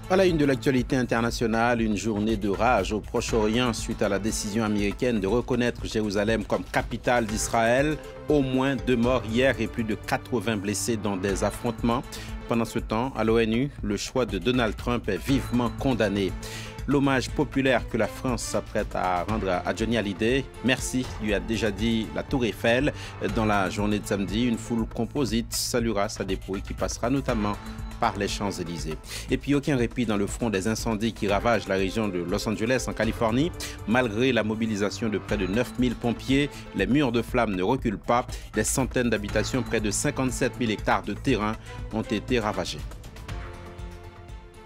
À la une de l'actualité internationale, une journée de rage au Proche-Orient suite à la décision américaine de reconnaître Jérusalem comme capitale d'Israël. Au moins 2 morts hier et plus de 80 blessés dans des affrontements. Pendant ce temps, à l'ONU, le choix de Donald Trump est vivement condamné. L'hommage populaire que la France s'apprête à rendre à Johnny Hallyday, merci, lui a déjà dit la Tour Eiffel. Dans la journée de samedi, une foule composite saluera sa dépouille qui passera notamment par les Champs-Élysées. Et puis aucun répit dans le front des incendies qui ravagent la région de Los Angeles en Californie. Malgré la mobilisation de près de 9000 pompiers, les murs de flammes ne reculent pas. Des centaines d'habitations, près de 57 000 hectares de terrain ont été ravagés.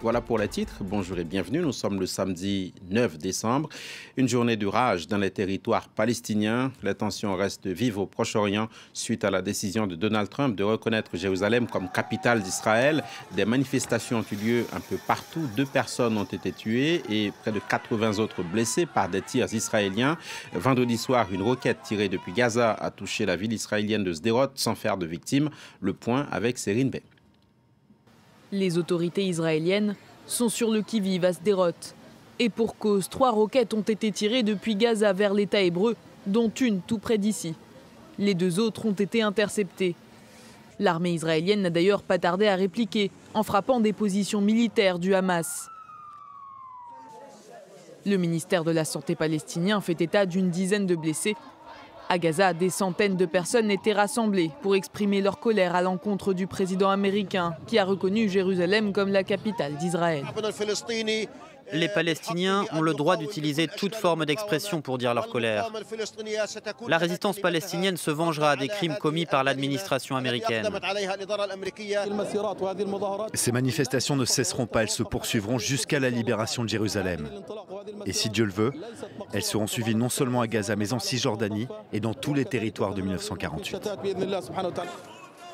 Voilà pour les titres. Bonjour et bienvenue. Nous sommes le samedi 9 décembre. Une journée de rage dans les territoires palestiniens. Les tensions restent vives au Proche-Orient suite à la décision de Donald Trump de reconnaître Jérusalem comme capitale d'Israël. Des manifestations ont eu lieu un peu partout. 2 personnes ont été tuées et près de 80 autres blessées par des tirs israéliens. Vendredi soir, une roquette tirée depuis Gaza a touché la ville israélienne de Sderot sans faire de victimes. Le point avec Sérine Bey. Les autorités israéliennes sont sur le qui-vive à Sderot. Et pour cause, 3 roquettes ont été tirées depuis Gaza vers l'État hébreu, dont une tout près d'ici. Les 2 autres ont été interceptées. L'armée israélienne n'a d'ailleurs pas tardé à répliquer en frappant des positions militaires du Hamas. Le ministère de la Santé palestinien fait état d'une dizaine de blessés. À Gaza, des centaines de personnes étaient rassemblées pour exprimer leur colère à l'encontre du président américain qui a reconnu Jérusalem comme la capitale d'Israël. Les Palestiniens ont le droit d'utiliser toute forme d'expression pour dire leur colère. La résistance palestinienne se vengera des crimes commis par l'administration américaine. Ces manifestations ne cesseront pas, elles se poursuivront jusqu'à la libération de Jérusalem. Et si Dieu le veut, elles seront suivies non seulement à Gaza, mais en Cisjordanie et dans tous les territoires de 1948.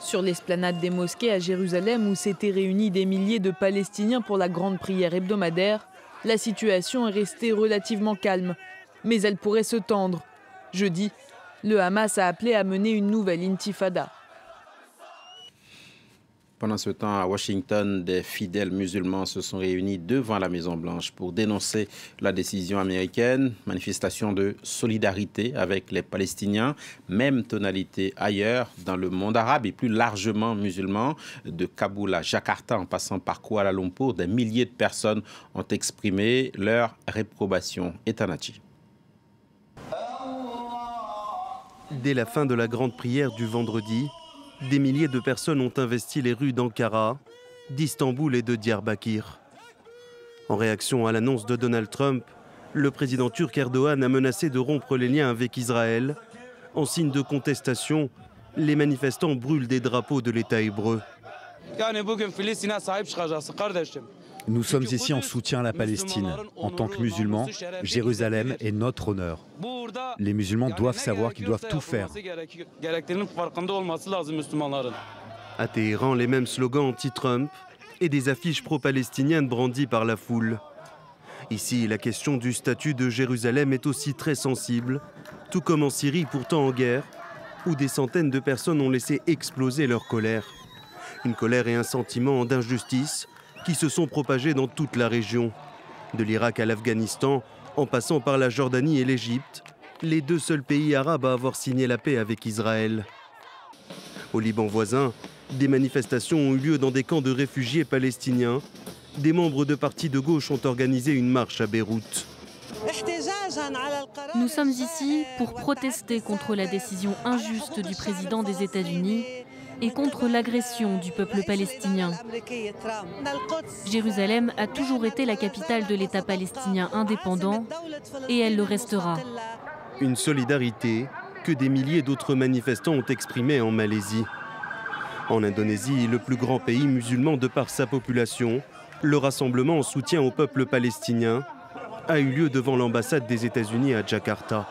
Sur l'esplanade des mosquées à Jérusalem, où s'étaient réunis des milliers de Palestiniens pour la grande prière hebdomadaire, la situation est restée relativement calme, mais elle pourrait se tendre. Jeudi, le Hamas a appelé à mener une nouvelle intifada. Pendant ce temps, à Washington, des fidèles musulmans se sont réunis devant la Maison-Blanche pour dénoncer la décision américaine. Manifestation de solidarité avec les Palestiniens. Même tonalité ailleurs dans le monde arabe et plus largement musulman. De Kaboul à Jakarta en passant par Kuala Lumpur, des milliers de personnes ont exprimé leur réprobation. Etanachi. Dès la fin de la grande prière du vendredi, des milliers de personnes ont investi les rues d'Ankara, d'Istanbul et de Diyarbakir. En réaction à l'annonce de Donald Trump, le président turc Erdogan a menacé de rompre les liens avec Israël. En signe de contestation, les manifestants brûlent des drapeaux de l'État hébreu. Nous sommes ici en soutien à la Palestine. En tant que musulmans, Jérusalem est notre honneur. Les musulmans doivent savoir qu'ils doivent tout faire. À Téhéran, les mêmes slogans anti-Trump et des affiches pro-palestiniennes brandies par la foule. Ici, la question du statut de Jérusalem est aussi très sensible, tout comme en Syrie, pourtant en guerre, où des centaines de personnes ont laissé exploser leur colère. Une colère et un sentiment d'injustice qui se sont propagés dans toute la région. De l'Irak à l'Afghanistan, en passant par la Jordanie et l'Égypte, les 2 seuls pays arabes à avoir signé la paix avec Israël. Au Liban voisin, des manifestations ont eu lieu dans des camps de réfugiés palestiniens. Des membres de partis de gauche ont organisé une marche à Beyrouth. Nous sommes ici pour protester contre la décision injuste du président des États-Unis et contre l'agression du peuple palestinien. Jérusalem a toujours été la capitale de l'État palestinien indépendant et elle le restera. Une solidarité que des milliers d'autres manifestants ont exprimée en Malaisie. En Indonésie, le plus grand pays musulman de par sa population, le rassemblement en soutien au peuple palestinien a eu lieu devant l'ambassade des États-Unis à Jakarta.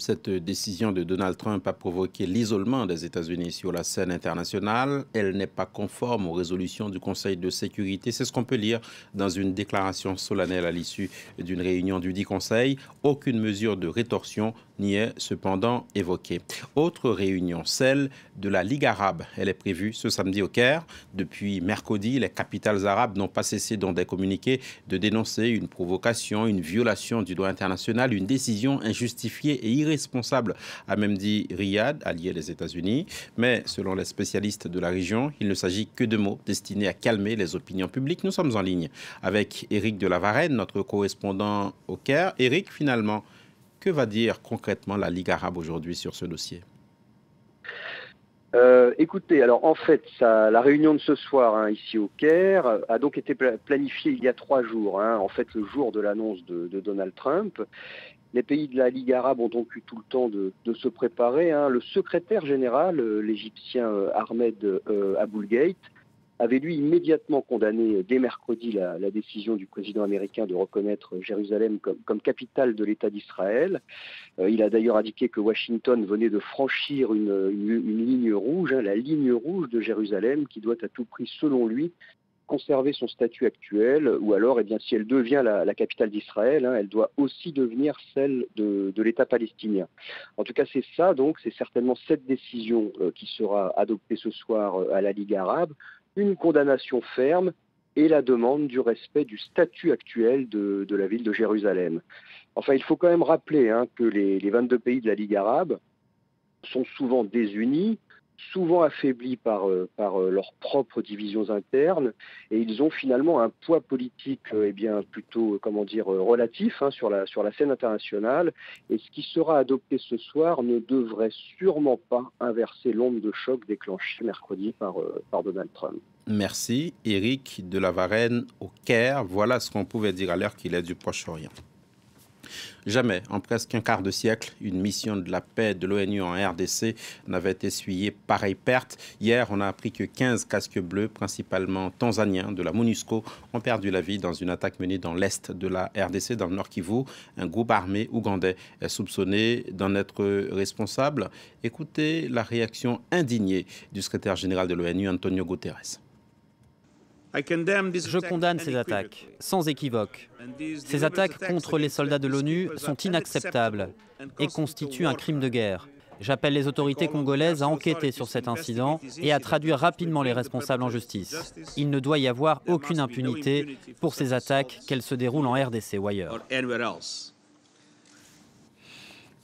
Cette décision de Donald Trump a provoqué l'isolement des États-Unis sur la scène internationale. Elle n'est pas conforme aux résolutions du Conseil de sécurité. C'est ce qu'on peut lire dans une déclaration solennelle à l'issue d'une réunion du dit Conseil. Aucune mesure de rétorsion n'y est cependant évoquée. Autre réunion, celle de la Ligue arabe. Elle est prévue ce samedi au Caire. Depuis mercredi, les capitales arabes n'ont pas cessé dans des communiqués de dénoncer une provocation, une violation du droit international, une décision injustifiée et irresponsable, a même dit Riyad, allié des États-Unis. Mais selon les spécialistes de la région, il ne s'agit que de mots destinés à calmer les opinions publiques. Nous sommes en ligne avec Éric de la Varenne, notre correspondant au Caire. Éric, finalement, que va dire concrètement la Ligue arabe aujourd'hui sur ce dossier ? Écoutez, alors en fait, la réunion de ce soir ici au Caire a donc été planifiée il y a 3 jours, en fait le jour de l'annonce de Donald Trump. Les pays de la Ligue arabe ont donc eu tout le temps de se préparer. Le secrétaire général, l'Égyptien Ahmed Aboulgate, avait lui immédiatement condamné dès mercredi la décision du président américain de reconnaître Jérusalem comme capitale de l'État d'Israël. Il a d'ailleurs indiqué que Washington venait de franchir une ligne rouge, la ligne rouge de Jérusalem, qui doit à tout prix, selon lui, conserver son statut actuel, ou alors, si elle devient la capitale d'Israël, elle doit aussi devenir celle de l'État palestinien. En tout cas, c'est ça, donc, c'est certainement cette décision qui sera adoptée ce soir à la Ligue arabe, une condamnation ferme et la demande du respect du statut actuel de la ville de Jérusalem. Enfin, il faut quand même rappeler que les 22 pays de la Ligue arabe sont souvent désunis, souvent affaiblis par leurs propres divisions internes, et ils ont finalement un poids politique plutôt relatif sur la scène internationale, et ce qui sera adopté ce soir ne devrait sûrement pas inverser l'onde de choc déclenchée mercredi par Donald Trump. Merci Éric de la Varenne au Caire. Voilà ce qu'on pouvait dire à l'heure qu'il est du Proche-Orient. Jamais, en presque un quart de siècle, une mission de la paix de l'ONU en RDC n'avait essuyé pareille perte. Hier, on a appris que 15 casques bleus, principalement tanzaniens de la MONUSCO, ont perdu la vie dans une attaque menée dans l'est de la RDC, dans le Nord Kivu. Un groupe armé ougandais est soupçonné d'en être responsable. Écoutez la réaction indignée du secrétaire général de l'ONU, Antonio Guterres. Je condamne ces attaques, sans équivoque. Ces attaques contre les soldats de l'ONU sont inacceptables et constituent un crime de guerre. J'appelle les autorités congolaises à enquêter sur cet incident et à traduire rapidement les responsables en justice. Il ne doit y avoir aucune impunité pour ces attaques, qu'elles se déroulent en RDC ou ailleurs.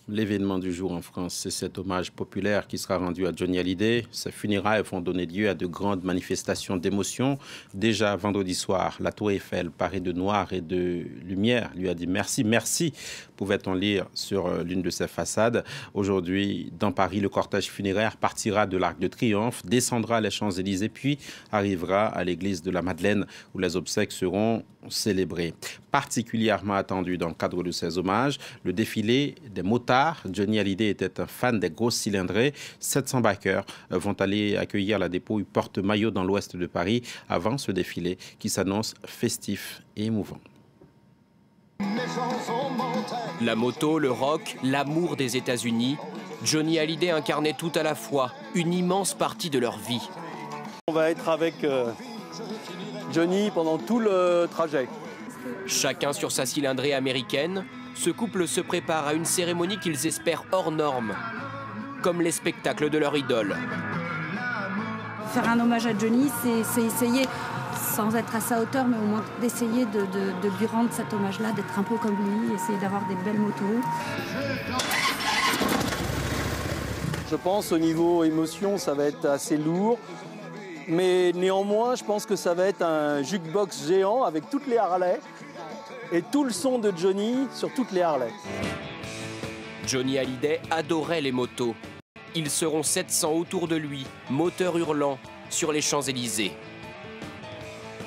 L'événement du jour en France, c'est cet hommage populaire qui sera rendu à Johnny Hallyday. Ses funérailles vont donner lieu à de grandes manifestations d'émotion. Déjà vendredi soir, la Tour Eiffel, parée de noir et de lumière, lui a dit merci, merci, pouvait-on lire sur l'une de ses façades. Aujourd'hui, dans Paris, le cortège funéraire partira de l'Arc de Triomphe, descendra les Champs-Élysées, puis arrivera à l'église de la Madeleine, où les obsèques seront célébrées. Particulièrement attendu dans le cadre de ces hommages, le défilé des motards. Johnny Hallyday était un fan des grosses cylindrées. 700 backers vont aller accueillir la dépouille porte-maillot dans l'ouest de Paris avant ce défilé qui s'annonce festif et émouvant. La moto, le rock, l'amour des États-Unis, Johnny Hallyday incarnait tout à la fois, une immense partie de leur vie. On va être avec Johnny pendant tout le trajet. Chacun sur sa cylindrée américaine, ce couple se prépare à une cérémonie qu'ils espèrent hors norme, comme les spectacles de leur idole. Faire un hommage à Johnny, c'est essayer, sans être à sa hauteur, mais au moins d'essayer de lui rendre cet hommage-là, d'être un peu comme lui, essayer d'avoir des belles motos. Je pense au niveau émotion, ça va être assez lourd. Mais néanmoins, je pense que ça va être un jukebox géant avec toutes les Harley et tout le son de Johnny sur toutes les Harley. Johnny Hallyday adorait les motos. Ils seront 700 autour de lui, moteurs hurlants, sur les Champs-Élysées.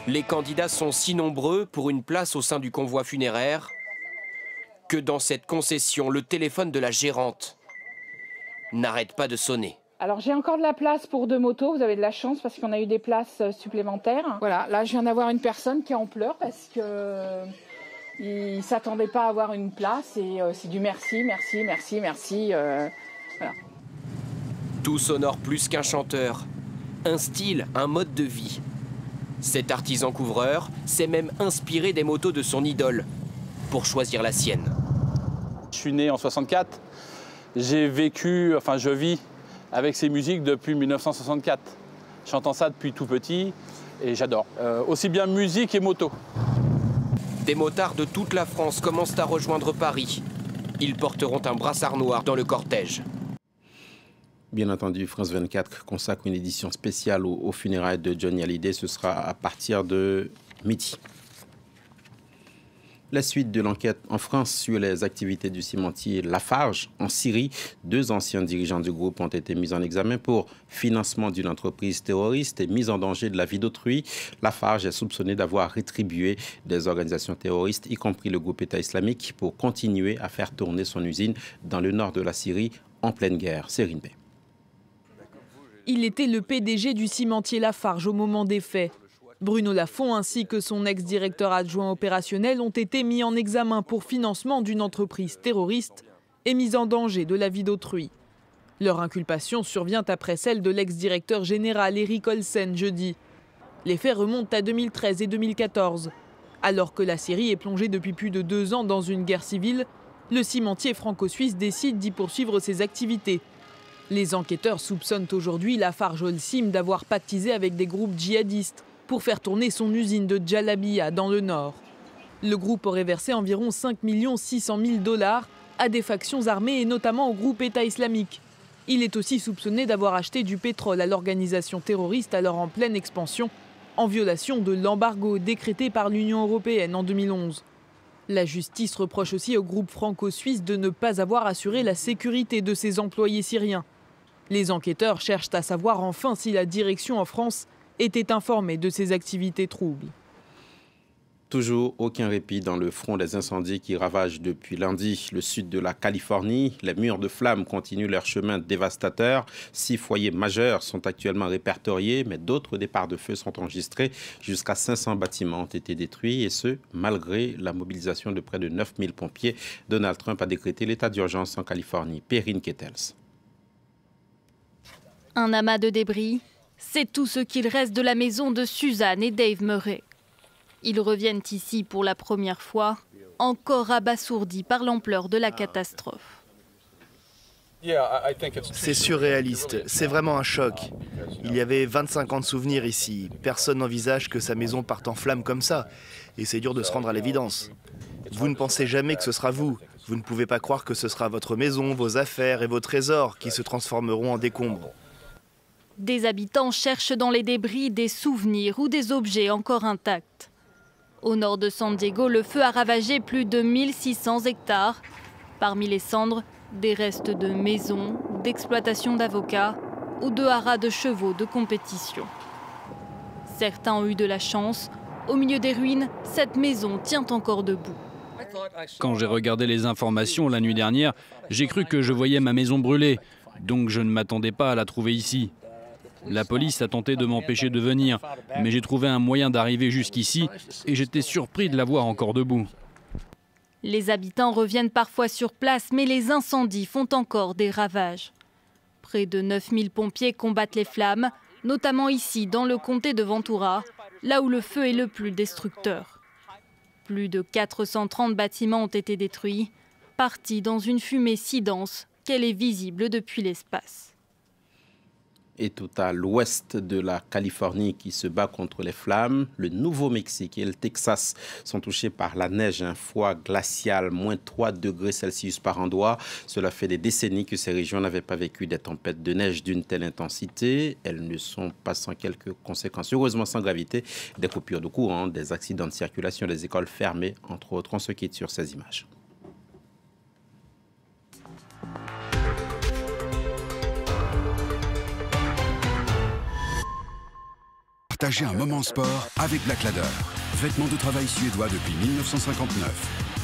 Les candidats sont si nombreux pour une place au sein du convoi funéraire que dans cette concession, le téléphone de la gérante n'arrête pas de sonner. Alors j'ai encore de la place pour 2 motos, vous avez de la chance parce qu'on a eu des places supplémentaires. Voilà, là je viens d'avoir une personne qui est en pleurs parce que Ils ne s'attendaient pas à avoir une place et c'est du merci, merci, merci, merci. Voilà. Tout sonore plus qu'un chanteur. Un style, un mode de vie. Cet artisan couvreur s'est même inspiré des motos de son idole pour choisir la sienne. Je suis né en 64. Je vis avec ces musiques depuis 1964. J'entends ça depuis tout petit et j'adore. Aussi bien musique et moto. Des motards de toute la France commencent à rejoindre Paris. Ils porteront un brassard noir dans le cortège. Bien entendu, France 24 consacre une édition spéciale aux funérailles de Johnny Hallyday. Ce sera à partir de midi. La suite de l'enquête en France sur les activités du cimentier Lafarge en Syrie. 2 anciens dirigeants du groupe ont été mis en examen pour financement d'une entreprise terroriste et mise en danger de la vie d'autrui. Lafarge est soupçonné d'avoir rétribué des organisations terroristes, y compris le groupe État islamique, pour continuer à faire tourner son usine dans le nord de la Syrie en pleine guerre. Sérine Bey. Il était le PDG du cimentier Lafarge au moment des faits. Bruno Lafont ainsi que son ex-directeur adjoint opérationnel ont été mis en examen pour financement d'une entreprise terroriste et mise en danger de la vie d'autrui. Leur inculpation survient après celle de l'ex-directeur général Eric Olsen jeudi. Les faits remontent à 2013 et 2014. Alors que la Syrie est plongée depuis plus de 2 ans dans une guerre civile, le cimentier franco-suisse décide d'y poursuivre ses activités. Les enquêteurs soupçonnent aujourd'hui Lafarge Holcim d'avoir pactisé avec des groupes djihadistes pour faire tourner son usine de Djalabia dans le nord. Le groupe aurait versé environ 5 600 000 $ à des factions armées et notamment au groupe État islamique. Il est aussi soupçonné d'avoir acheté du pétrole à l'organisation terroriste alors en pleine expansion, en violation de l'embargo décrété par l'Union européenne en 2011. La justice reproche aussi au groupe franco-suisse de ne pas avoir assuré la sécurité de ses employés syriens. Les enquêteurs cherchent à savoir enfin si la direction en France était informée de ces activités troubles. Toujours aucun répit dans le front des incendies qui ravagent depuis lundi le sud de la Californie. Les murs de flammes continuent leur chemin dévastateur. 6 foyers majeurs sont actuellement répertoriés, mais d'autres départs de feu sont enregistrés. Jusqu'à 500 bâtiments ont été détruits, et ce, malgré la mobilisation de près de 9000 pompiers. Donald Trump a décrété l'état d'urgence en Californie. Perrine Kettels. Un amas de débris, c'est tout ce qu'il reste de la maison de Suzanne et Dave Murray. Ils reviennent ici pour la première fois, encore abasourdis par l'ampleur de la catastrophe. C'est surréaliste, c'est vraiment un choc. Il y avait 25 ans de souvenirs ici. Personne n'envisage que sa maison parte en flammes comme ça. Et c'est dur de se rendre à l'évidence. Vous ne pensez jamais que ce sera vous. Vous ne pouvez pas croire que ce sera votre maison, vos affaires et vos trésors qui se transformeront en décombres. Des habitants cherchent dans les débris des souvenirs ou des objets encore intacts. Au nord de San Diego, le feu a ravagé plus de 1600 hectares. Parmi les cendres, des restes de maisons, d'exploitation d'avocats ou de haras de chevaux de compétition. Certains ont eu de la chance. Au milieu des ruines, cette maison tient encore debout. Quand j'ai regardé les informations la nuit dernière, j'ai cru que je voyais ma maison brûler. Donc je ne m'attendais pas à la trouver ici. La police a tenté de m'empêcher de venir, mais j'ai trouvé un moyen d'arriver jusqu'ici et j'étais surpris de la voir encore debout. Les habitants reviennent parfois sur place, mais les incendies font encore des ravages. Près de 9000 pompiers combattent les flammes, notamment ici, dans le comté de Ventura, là où le feu est le plus destructeur. Plus de 430 bâtiments ont été détruits, partis dans une fumée si dense qu'elle est visible depuis l'espace. Et tout à l'ouest de la Californie qui se bat contre les flammes, le Nouveau-Mexique et le Texas sont touchés par la neige, un froid glacial, moins 3 degrés Celsius par endroit. Cela fait des décennies que ces régions n'avaient pas vécu des tempêtes de neige d'une telle intensité. Elles ne sont pas sans quelques conséquences, heureusement sans gravité, des coupures de courant, des accidents de circulation, des écoles fermées, entre autres. On se quitte sur ces images. Partagez un moment sport avec Black Ladder. Vêtements de travail suédois depuis 1959.